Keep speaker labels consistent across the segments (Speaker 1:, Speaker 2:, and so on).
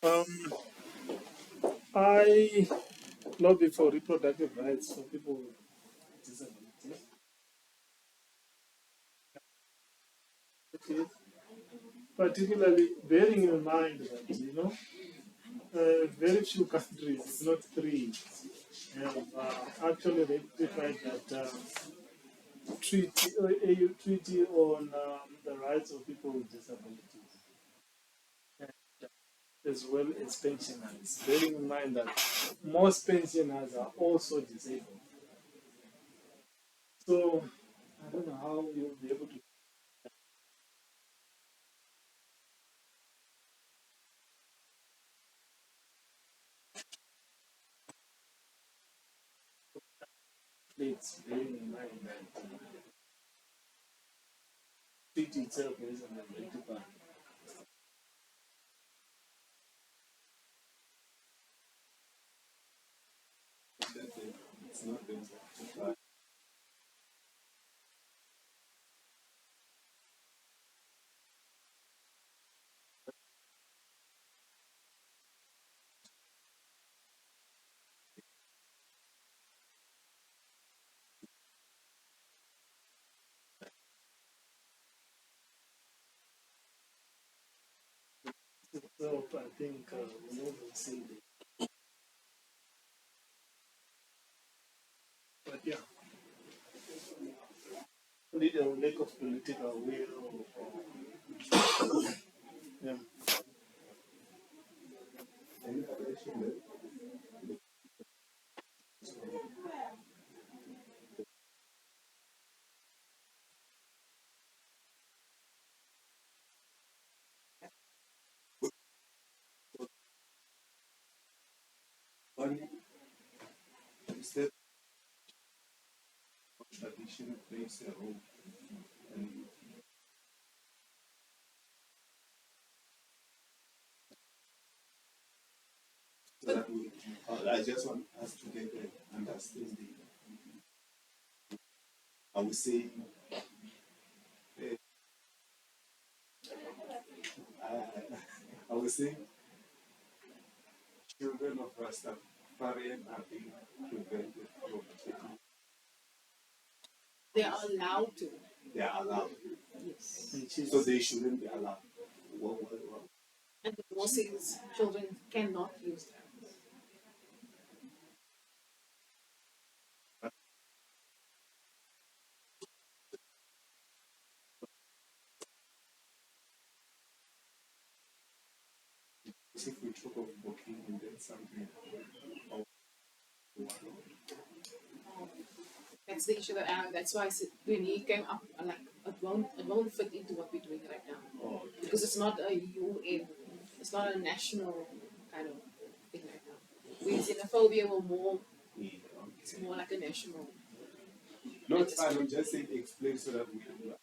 Speaker 1: Um, I lobby for reproductive rights for people with disabilities. Okay. Particularly bearing in mind that, very few countries, if not three, have actually rectified that AU treaty on the rights of people with disabilities, and as well as pensioners. Bearing in mind that most pensioners are also disabled. So I don't know how you'll be able to place, bearing in mind that treaty itself isn't rectified. It's not been rectified. So I think we will see it. But yeah, need a lack of political will. Yeah. One is that tradition plays a role. And so that I just want us to get an understanding. I would say, I would say, children of Rastafarian are being prevented from taking.
Speaker 2: They are allowed to.
Speaker 1: They are allowed.
Speaker 2: Yes.
Speaker 1: So they shouldn't be allowed. What?
Speaker 2: And the law says children cannot use them.
Speaker 1: If we talk of booking and then something,
Speaker 2: That's the issue that's why I said when he came up, like it won't fit into what we're doing right now.
Speaker 1: oh,
Speaker 2: Because it's not a UN, it's not a national kind of thing right now. With xenophobia will more,
Speaker 1: yeah,
Speaker 2: it's more like a national.
Speaker 1: no, it's fine. I'm just saying explain so that we can.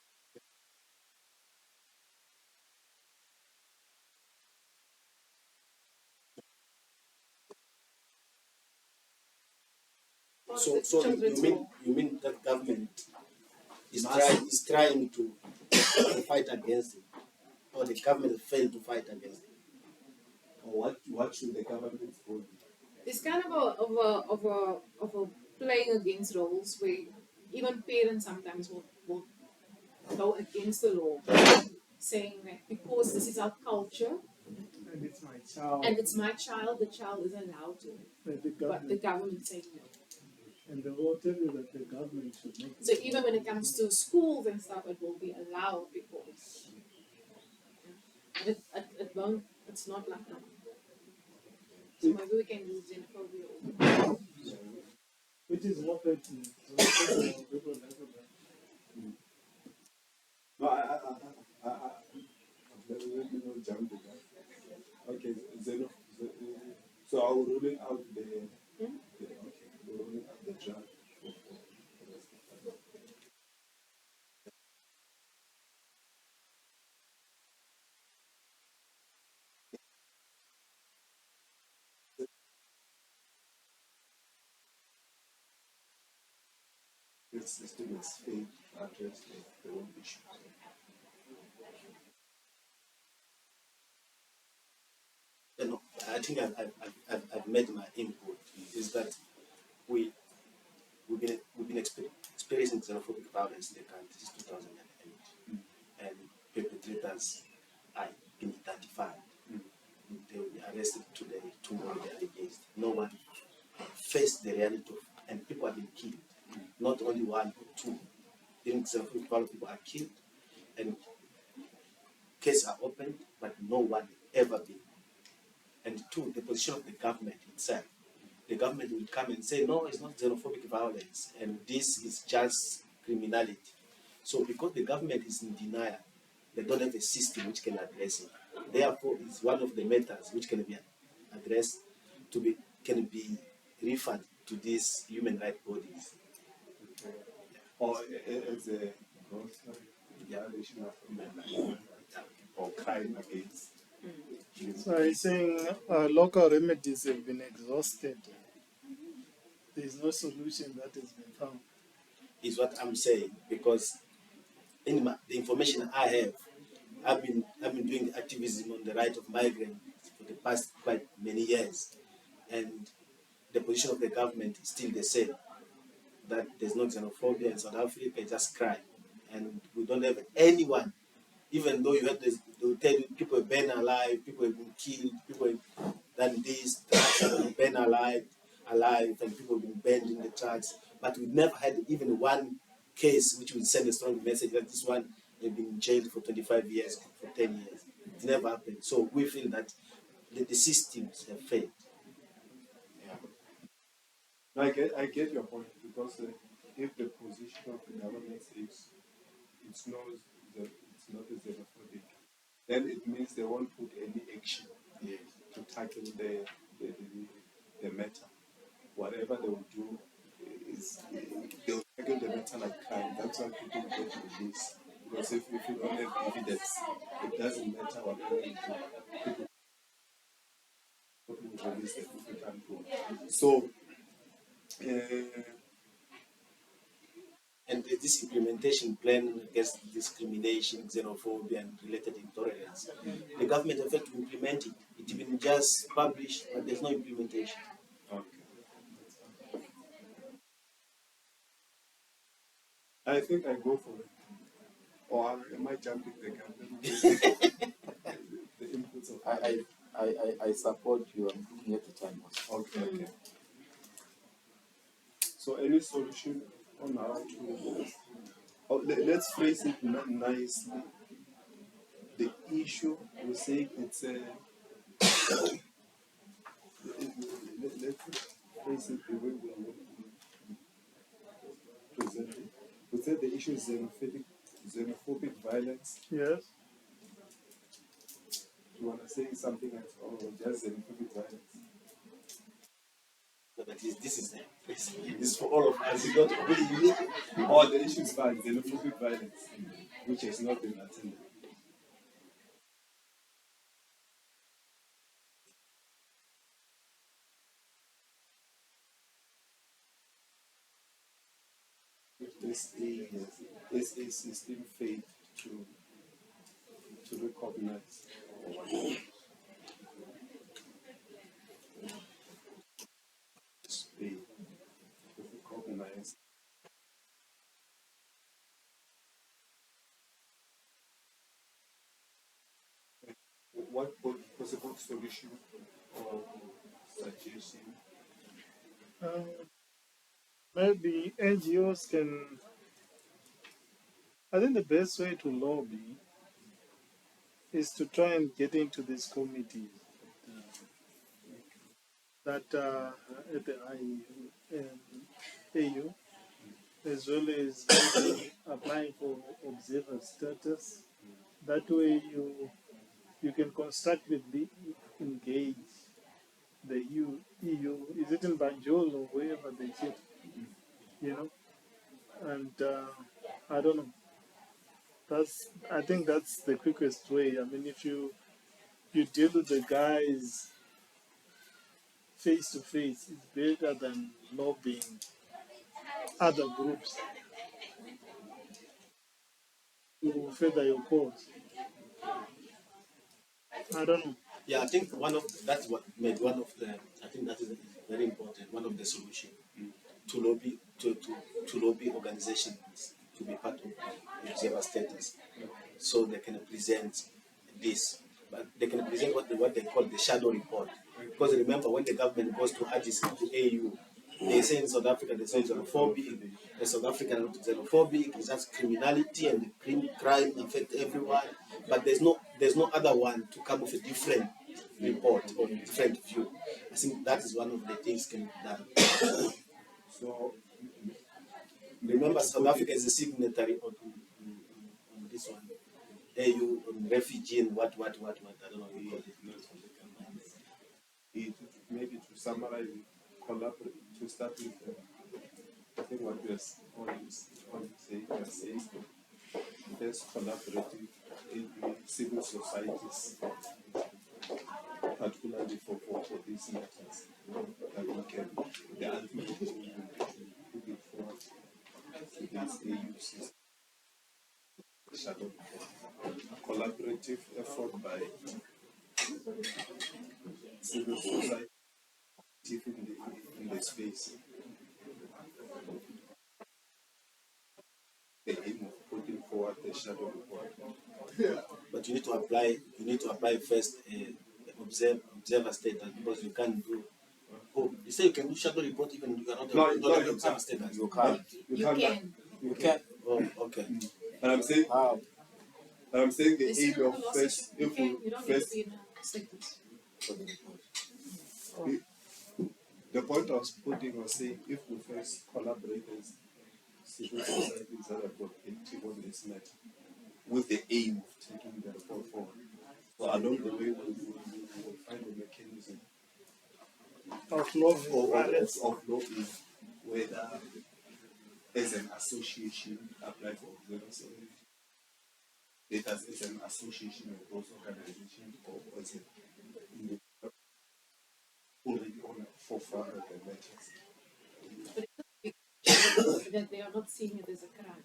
Speaker 3: So you mean that government is trying to fight against it, or the government failed to fight against it?
Speaker 1: Or what should the government do?
Speaker 2: It's kind of a playing against roles where even parents sometimes will go against the law, saying that because this is our culture
Speaker 1: And it's my child.
Speaker 2: and it's my child, the child is allowed to. But the government saying no.
Speaker 1: And they will tell you that the government should make it.
Speaker 2: So even when it comes to schools and stuff, it will be allowed because it won't. It's not like that. So maybe we can use xenophobia.
Speaker 1: Which is what it is. So people like that. No, let me not jump to that. Okay, so are we ruling out okay, we're ruling out the draft. This system is failed to address the own issues.
Speaker 3: think I've made my input. Is that we've been experiencing xenophobic violence in the country since 2008, and perpetrators are being identified. They will be arrested today, tomorrow they are released. No one faced the reality of, and people have been killed. Not only one or two. During xenophobic violence, people are killed, and cases are opened, but no one ever been. And two, the position of the government itself. The government will come and say, no, it's not xenophobic violence, and this is just criminality. So because the government is in denial, they don't have a system which can address it. Therefore, it's one of the matters which can be addressed can be referred to these human rights bodies.
Speaker 4: Or as a gross violation of human rights or crime against.
Speaker 1: So he's saying local remedies have been exhausted. There is no solution that has been found.
Speaker 3: Is what I'm saying, because in the information I have, I've been doing activism on the right of migrants for the past quite many years, and the position of the government is still the same. That there's no xenophobia in South Africa, it's just crime, and we don't have anyone. Even though you have this, they will tell you people are burned alive, people have been killed, people have done this, trucks have been burned alive, and people have been burned in the trucks. But we've never had even one case which would send a strong message that this one has been in jail for 25 years, for 10 years. It never happened. So we feel that the systems have failed.
Speaker 4: Yeah. No, I get your point, because if the position of the government is it's not a xenophobic, then it means they won't put any action to tackle the matter. Whatever they will do is they'll tackle the matter like crime. That's why people get released. Because if you don't have evidence, it doesn't matter whatever you do. People will release them if you can't prove. So,
Speaker 3: And this implementation plan against discrimination, xenophobia, and related intolerance, the government has failed to implement it. It's been just published, but there's no implementation.
Speaker 4: okay. I think I go for it. Or am I jumping the gun? The inputs of
Speaker 5: I support you. I'm looking at the time also.
Speaker 4: okay. So any solution on how to let's phrase it nicely. The issue, we say it's a let's phrase it the way we present it. We say the issue is xenophobic violence.
Speaker 1: Yes.
Speaker 4: Do you want to say something else, or just xenophobic violence?
Speaker 3: No, but this is for all of us. It's not only unique.
Speaker 4: Or the issue is xenophobic violence, which has not been attended. This is system failed to recognize failed to recognize what possible solution or suggestion.
Speaker 1: Maybe NGOs can. I think the best way to lobby is to try and get into these committees that at the IU and AU, as well as applying for observer status. That way you can constructively engage the EU. Is it in Banjul or wherever they sit? You know, and I don't know. I think that's the quickest way. I mean, if you deal with the guys face to face, it's better than lobbying other groups to further your cause. I don't know.
Speaker 3: Yeah, I think that's what made one of the. I think that is very important. One of the solution to lobby to lobby organizations to be part of observer status, so they can present this, but they can present what they call the shadow report. Because remember, when the government goes to Addis to AU, they say in South Africa they say xenophobic. The South African are not xenophobic. It's just criminality and crime affect everyone. But there's no other one to come with a different report or different view. I think that is one of the things can be done.
Speaker 4: So
Speaker 3: Remember, South Africa is a signatory on this one. AU on refugee and what I don't know what you call it.
Speaker 4: it, maybe to summarize, collaborate to start with. I think what we are saying, first collaborative in civil societies, particularly for these matters, that we can, the ultimate goal will be to put it forward to these AU systems. Shadow collaborative effort by civil society in the space. The aim of putting forward the shadow report.
Speaker 3: But you need to apply first observer status, because you can't do. Oh, you say you can do shadow report even you are not
Speaker 4: No,
Speaker 3: not
Speaker 4: you
Speaker 3: observer
Speaker 4: can't.
Speaker 3: status.
Speaker 5: You can't.
Speaker 4: You
Speaker 2: You
Speaker 4: can't.
Speaker 2: can.
Speaker 4: You
Speaker 5: can.
Speaker 3: Oh, okay.
Speaker 4: And I'm saying,
Speaker 5: How?
Speaker 4: the
Speaker 2: They
Speaker 4: aim
Speaker 2: still
Speaker 4: of
Speaker 2: have a law
Speaker 4: first,
Speaker 2: says you
Speaker 4: if
Speaker 2: can.
Speaker 4: we
Speaker 2: You don't need to
Speaker 4: first,
Speaker 2: be in a status.
Speaker 4: the point I was putting was saying, if we first collaborate as civil societies that have got active on this matter, with the aim of taking the report forward. So along the way, we will find a mechanism
Speaker 1: Of law
Speaker 4: of lobbying, whether as an association apply for observers, it as an association of those organizations, or as a already on the forefront of the matters.
Speaker 2: But it's that they are not seeing it as a crime.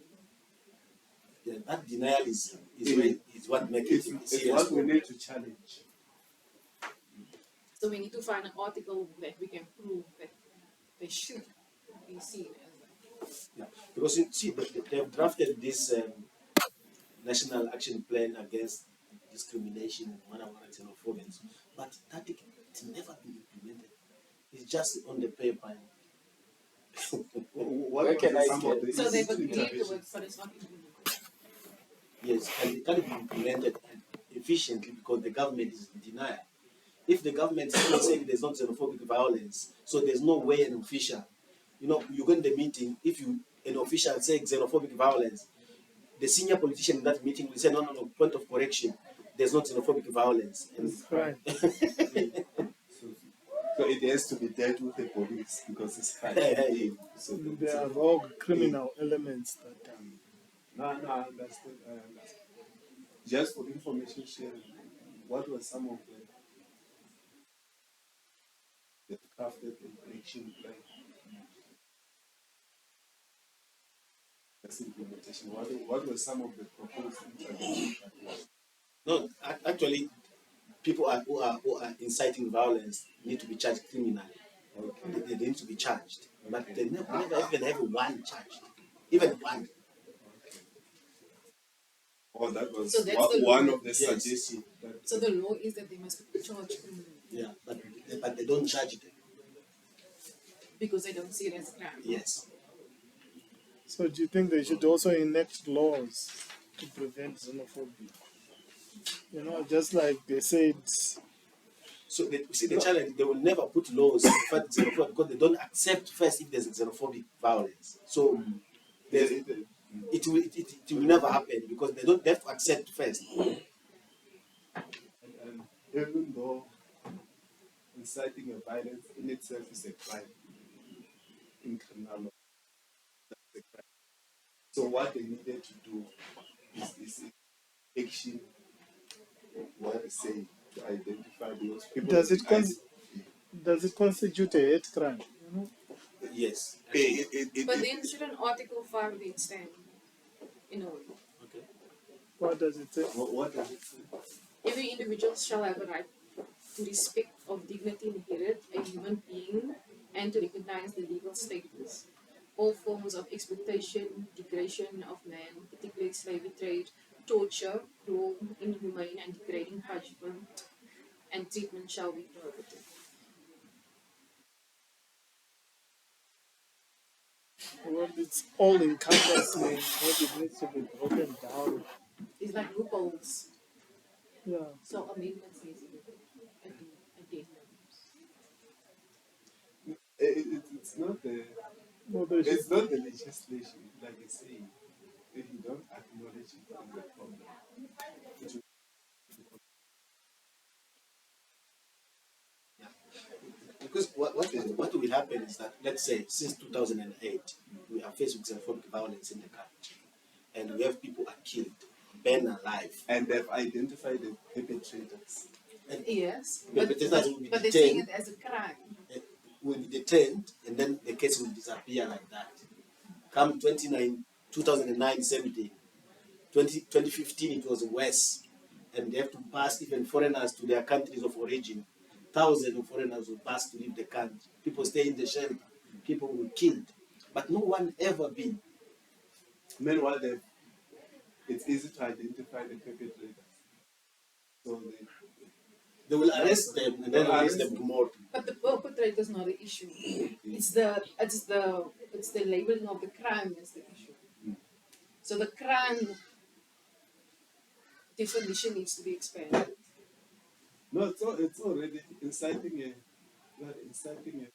Speaker 3: Yeah, that denial is what makes it
Speaker 4: It's
Speaker 3: serious.
Speaker 4: what we need to challenge.
Speaker 2: So we need to find an article that we can prove that they should be seen as
Speaker 3: Yeah. Because you see, they've drafted this national action plan against discrimination and one xenophobia, but it's never been implemented. It's just on the paper.
Speaker 4: What
Speaker 5: Where can I
Speaker 4: some of
Speaker 5: get-
Speaker 4: the
Speaker 2: so they've
Speaker 4: easy
Speaker 2: agreed to it,
Speaker 4: interventions?
Speaker 2: but it's not implemented.
Speaker 3: Yes, and it can't be implemented efficiently because the government is in denial. If the government is still saying there's not xenophobic violence, so there's no way an official, you go in the meeting, if an official say xenophobic violence, the senior politician in that meeting will say, no, point of correction, there's not xenophobic violence. And
Speaker 1: It's crime.
Speaker 4: So it has to be dealt with the police because it's crime. So
Speaker 1: There are rogue criminal elements that
Speaker 4: no, I understand. Just for information sharing, what were some of the crafted action plan? That's implementation. What were some of the proposed interventions?
Speaker 3: no, actually, people who are inciting violence need to be charged criminally.
Speaker 4: Okay.
Speaker 3: They need to be charged, but they never even have one charged, even one.
Speaker 4: Oh, that was
Speaker 2: So that's the
Speaker 4: one
Speaker 2: law.
Speaker 4: of the
Speaker 3: Yes.
Speaker 4: suggestions. That,
Speaker 2: So the law is that they must be charged criminally
Speaker 3: Yeah, but they don't charge them.
Speaker 2: because they don't see it as a crime.
Speaker 3: Yes.
Speaker 1: So do you think they should also enact laws to prevent xenophobia? Just like they said,
Speaker 3: So see the challenge, they will never put laws to fight xenophobia because they don't accept first if there's xenophobic violence. So there's, it will never happen because they have to accept first.
Speaker 4: and even though inciting a violence in itself is a crime in criminal law, that's a crime. So what they needed to do is action, what they say, to identify those people.
Speaker 1: does it constitute a hate crime?
Speaker 3: Yes.
Speaker 2: But then shouldn't Article 5 then stand in a way?
Speaker 3: Okay.
Speaker 1: What does it say?
Speaker 4: What does it say?
Speaker 2: Every individual shall have a right to respect of dignity inherent a human being and to recognize the legal status. All forms of exploitation, degradation of man, particularly slavery trade, torture, cruel, inhumane, and degrading punishment and treatment shall be prohibited.
Speaker 1: Well, it's all encompassing, what it needs to be broken down.
Speaker 2: It's like loopholes.
Speaker 1: Yeah.
Speaker 2: So amendments needs to be addendums.
Speaker 4: It's not the
Speaker 1: No, there should
Speaker 4: it's not the legislation, like I say. If you don't acknowledge it as a problem, it will
Speaker 3: Because what will happen is that, let's say, since 2008, we are faced with xenophobic violence in the country, and we have people are killed, burned alive.
Speaker 4: and they've identified the perpetrators.
Speaker 3: And
Speaker 2: Yes,
Speaker 3: the
Speaker 2: but,
Speaker 3: perpetrators
Speaker 2: but,
Speaker 3: will be
Speaker 2: but they're saying
Speaker 3: detained,
Speaker 2: it as a crime.
Speaker 3: will be detained, and then the case will disappear like that. Come 2009, 17, 2015, it was worse. And they have to pass even foreigners to their countries of origin. Thousands of foreigners will pass to leave the country. People stay in the shelter. People were killed. But no one ever been.
Speaker 4: Meanwhile, it's easy to identify the perpetrators. So
Speaker 3: They will arrest them and then release them tomorrow.
Speaker 2: But the perpetrator is not the issue. It's the labeling of the crime is the issue. So the crime definition needs to be expanded.
Speaker 4: no, it's already inciting a, you are inciting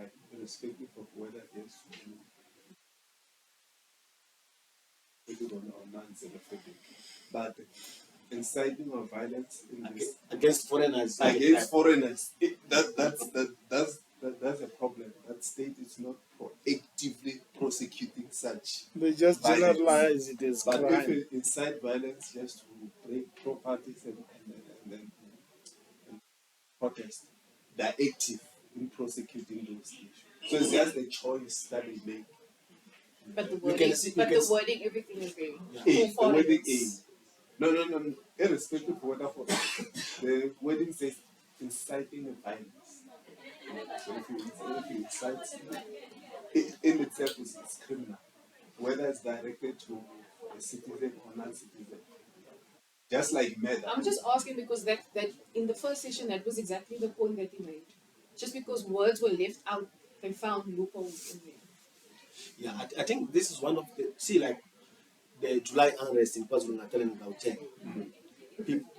Speaker 4: a, irrespective of whether there's or non-xenophobic, but inciting of violence in this
Speaker 3: Against foreigners.
Speaker 4: against foreigners, that's a problem. That state is not proactively prosecuting such.
Speaker 1: they just
Speaker 4: Violence.
Speaker 1: generalize it as
Speaker 4: But if
Speaker 1: crime.
Speaker 4: it incite violence just to break properties and then protest, they're active in prosecuting those issues. So it's just a choice that they make.
Speaker 2: But the
Speaker 3: You
Speaker 2: wording,
Speaker 3: can see- you can
Speaker 2: the
Speaker 3: see-
Speaker 2: wording, everything is there.
Speaker 4: A,
Speaker 2: For
Speaker 4: the wording
Speaker 2: foreigners.
Speaker 4: A. No. Irrespective of whether for the wording says inciting violence. So if you incite, it in itself is criminal, whether it's directed to a citizen or non-citizen. Just like murder.
Speaker 2: I'm just asking because that in the first session that was exactly the point that he made. Just because words were left out, they found loopholes in there.
Speaker 3: Yeah, I think this is one of the, see, like the July unrest in KwaZulu-Natal and Gauteng. People,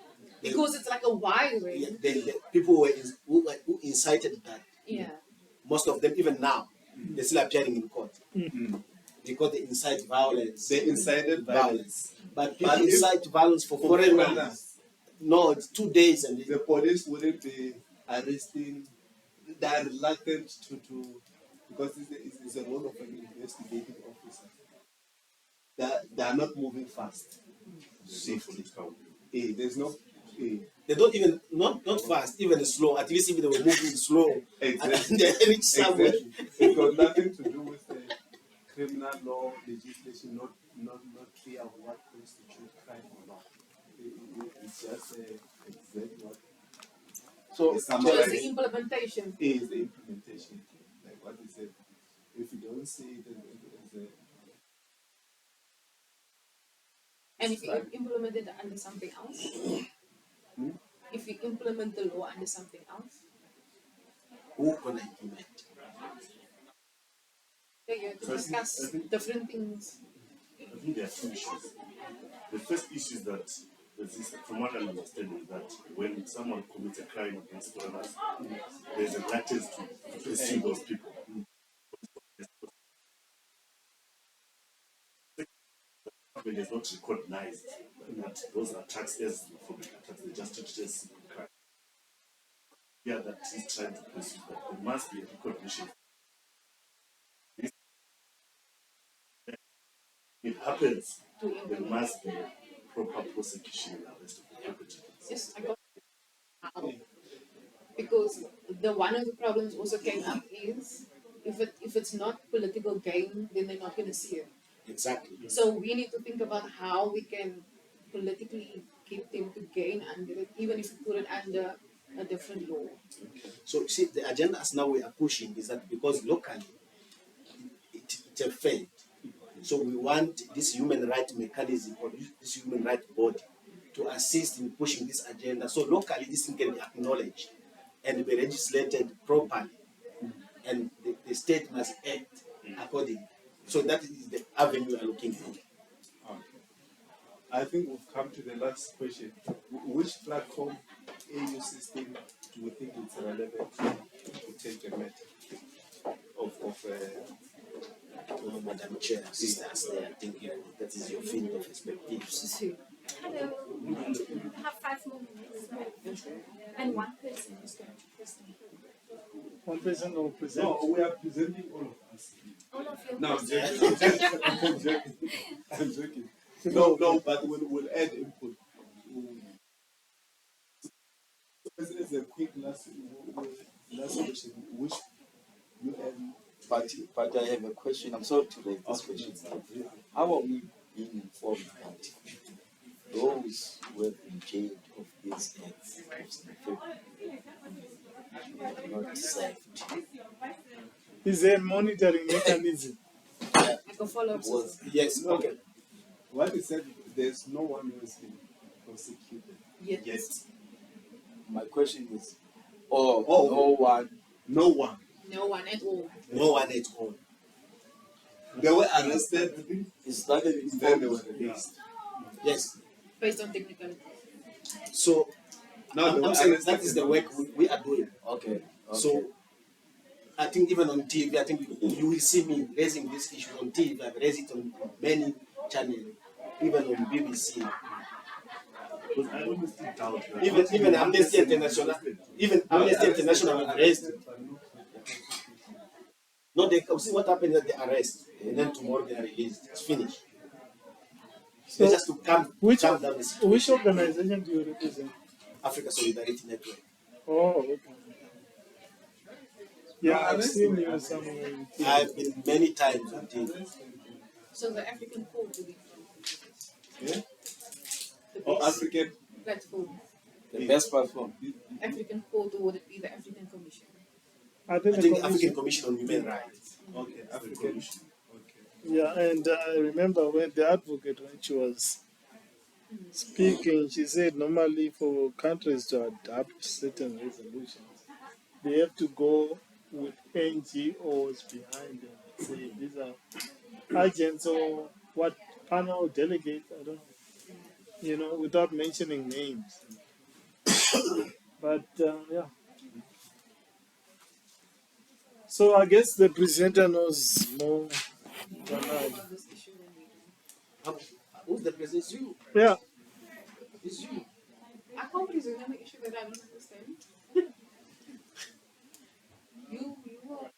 Speaker 2: Because it's like a wide range.
Speaker 3: yeah, the people who incited that.
Speaker 2: Yeah.
Speaker 3: Most of them, even now, they're still appearing in court because they incite violence.
Speaker 4: They incited violence.
Speaker 3: But people
Speaker 4: But if-
Speaker 3: incite violence for foreigners. No, it's 2 days and
Speaker 4: The police wouldn't be arresting. They are reluctant to because it's a role of an investigating officer. They are not moving fast. Safely. There's no.
Speaker 3: they don't even not fast, even slow. At least if they were moving slow,
Speaker 4: Exactly.
Speaker 3: and they reach somewhere.
Speaker 4: Exactly. It's got nothing to do with the criminal law legislation, not clear of what constitutes crime or not. It's just exactly what
Speaker 3: So
Speaker 4: it's
Speaker 2: Just
Speaker 4: summarized.
Speaker 2: the implementation.
Speaker 4: Is the implementation. Like what he said. If you don't see it as a
Speaker 2: And if you implement it under something else, if you implement the law under something else,
Speaker 3: who gonna implement?
Speaker 2: then you have to
Speaker 6: So I
Speaker 2: discuss
Speaker 6: think-
Speaker 2: different things.
Speaker 6: I think there are two issues. The first issue is that, from what I understand, is that when someone commits a crime against foreigners, there's a reluctance to pursue those people. The government has not recognized that those attacks as xenophobic attacks, they just treat it as simple crime. Yeah, that is trying to pursue that. There must be a recognition. It happens,
Speaker 2: To
Speaker 6: there
Speaker 2: implement.
Speaker 6: must be proper prosecution and arrest of the perpetrators.
Speaker 2: Yes, I got how. Because the one of the problems also came up is if it's not political gain, then they're not going to see it.
Speaker 3: Exactly.
Speaker 2: So we need to think about how we can politically get them to gain under it, even if you put it under a different law.
Speaker 3: So see, the agendas now we are pushing is that because locally it's a failed. So we want this human rights mechanism or this human rights body to assist in pushing this agenda. So locally this thing can be acknowledged and be legislated properly, and the state must act accordingly. So that is the avenue we are looking for.
Speaker 4: Okay. I think we've come to the last question. Which platform AU system do you think it's relevant to take the matter of
Speaker 3: Madam Chair, sisters there, I think that is your field of expertise.
Speaker 7: Hello. We have 5 more minutes. And one person is going to present.
Speaker 1: One person will present.
Speaker 4: No, we are presenting all of us.
Speaker 7: All of you.
Speaker 4: No, I'm joking. I'm joking. I'm joking. No, but we'll add input. As a quick last question, which you
Speaker 5: But I have a question. I'm sorry to raise this question. How are we being informed that those who have been jailed of these acts of xenophobia are not served?
Speaker 1: Is there a monitoring mechanism?
Speaker 2: Like a follow-up
Speaker 5: Was
Speaker 2: system.
Speaker 3: Yes, okay.
Speaker 4: what he said, there's no one who has been prosecuted
Speaker 2: Yes.
Speaker 4: yet.
Speaker 5: my question is,
Speaker 4: Oh.
Speaker 5: no one.
Speaker 4: No one.
Speaker 2: No one at all.
Speaker 3: No one at all.
Speaker 4: They were arrested,
Speaker 5: Is that an
Speaker 4: then they
Speaker 5: informed?
Speaker 4: were released.
Speaker 3: Yes.
Speaker 2: Based on technical.
Speaker 3: So
Speaker 4: Now they were
Speaker 3: I'm saying
Speaker 4: arrested.
Speaker 3: that is the work we are doing.
Speaker 5: Okay.
Speaker 3: So I think even on TV, I think you will see me raising this issue on TV. I've raised it on many channels, even on BBC.
Speaker 6: Because I honestly doubt that.
Speaker 3: Even Amnesty International, have raised it. No, they see what happened at the arrest, and then tomorrow they are released. It's finished. So
Speaker 1: So
Speaker 3: just to calm
Speaker 1: which
Speaker 3: down the situation.
Speaker 1: which organization do you represent?
Speaker 3: Africa Solidarity Network.
Speaker 1: Oh, okay. Yeah,
Speaker 4: Ah,
Speaker 1: I've
Speaker 4: that's
Speaker 1: seen
Speaker 4: the-
Speaker 1: you somewhere. in TV.
Speaker 3: I've been many times on TV.
Speaker 2: So the African court will be
Speaker 4: Yeah?
Speaker 2: the
Speaker 4: Or
Speaker 2: best
Speaker 4: African.
Speaker 2: platform.
Speaker 5: The best platform.
Speaker 2: African court, or would it be the African Commission?
Speaker 1: I think
Speaker 3: I
Speaker 1: the
Speaker 3: think
Speaker 1: commission.
Speaker 3: African Commission on Human Rights.
Speaker 4: Okay, African. Okay.
Speaker 1: Yeah, and I remember when the advocate, when she was speaking, she said normally for countries to adopt certain resolutions, they have to go with NGOs behind them. Say these are agents or what panel delegates, I don't know, without mentioning names. But yeah. So I guess the presenter knows more than I do.
Speaker 2: This issue when we do.
Speaker 3: Who's the president? It's you.
Speaker 1: Yeah.
Speaker 3: It's you.
Speaker 2: I can't presume on the issue that I don't understand. you were.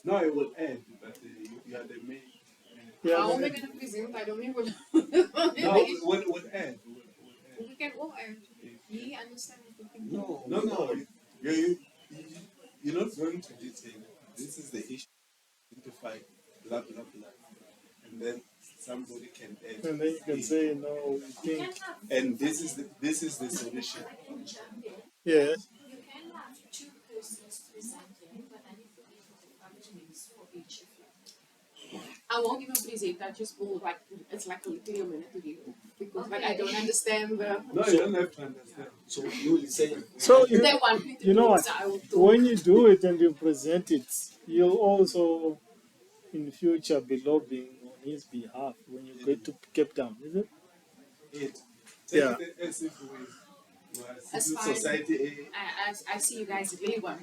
Speaker 4: No, I will add, but you are the main.
Speaker 1: Yeah.
Speaker 2: How am I going to presume? I don't even.
Speaker 4: No, we'll add.
Speaker 2: We can all add. You understand what we can do.
Speaker 3: No.
Speaker 4: You're not going to detail. This is the issue. Identify, blah, blah, blah. And then somebody can add.
Speaker 1: And then you can say, no, we think.
Speaker 4: And this is the solution.
Speaker 1: Yes.
Speaker 7: You can have 2 persons presenting, but then you put equal 5 minutes for each of you.
Speaker 2: I won't even present. I just will it's like literally a minute to do because I don't understand the.
Speaker 4: No, you don't have to understand.
Speaker 3: So you will say.
Speaker 1: So
Speaker 2: They want me to
Speaker 1: you know
Speaker 2: do
Speaker 1: what?
Speaker 2: it, so I will do.
Speaker 1: When you do it and you present it, you'll also in future be lobbying on his behalf when you get to Cape Town, is it? Yeah.
Speaker 4: Take it as if we were
Speaker 2: As
Speaker 4: civil
Speaker 2: far as-
Speaker 4: society.
Speaker 2: I see you guys really want